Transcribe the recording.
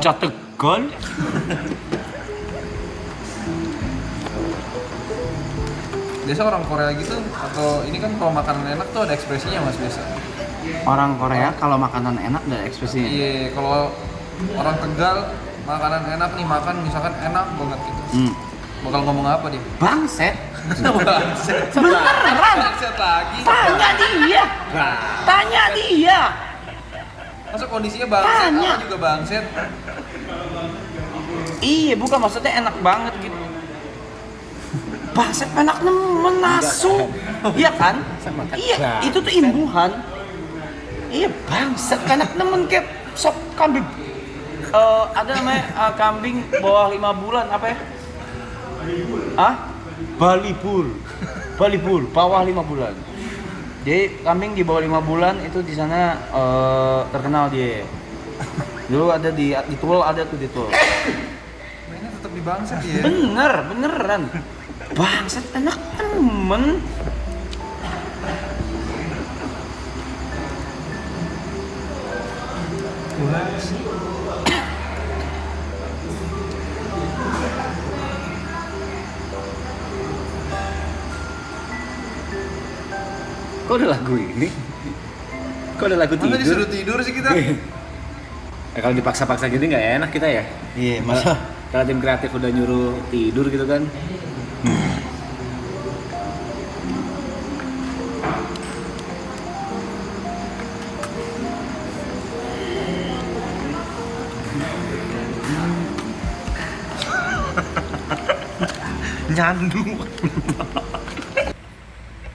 Bocah Tegal. Biasa orang Korea gitu atau ini kan kalau makanan enak tuh ada ekspresinya mas biasa. Orang Korea kalau makanan enak ada ekspresinya. Iya, kalau orang Tegal makanan enak nih makan misalkan enak banget gitu. Bakal ngomong apa dia? Bangset. Bangset. Beneran. Bangset lagi. Tanya dia. Masa kondisinya bangset, Tanya. apa juga bangset? Iya, bukan maksudnya enak banget gitu. Bangset enak nemen nasu. Iya kan? Iya, itu tuh imbuhan. Iya, bangset enak nemen kayak sop kambing. Ada namanya kambing bawah 5 bulan apa ya? Balibur bawah 5 bulan. Jadi kambing di bawah 5 bulan itu di sana terkenal dia. Dulu ada di Tuol, ada tuh di Tuol. Mainnya tetap di bangset ya. Beneran. Bangset enak temen. Kok ada lagu ini? Kok ada lagu Mana tidur? disuruh tidur sih kita? Kalau dipaksa-paksa gini nggak enak kita ya? Iya, masa Kalau tim kreatif udah nyuruh tidur gitu kan? nyandu.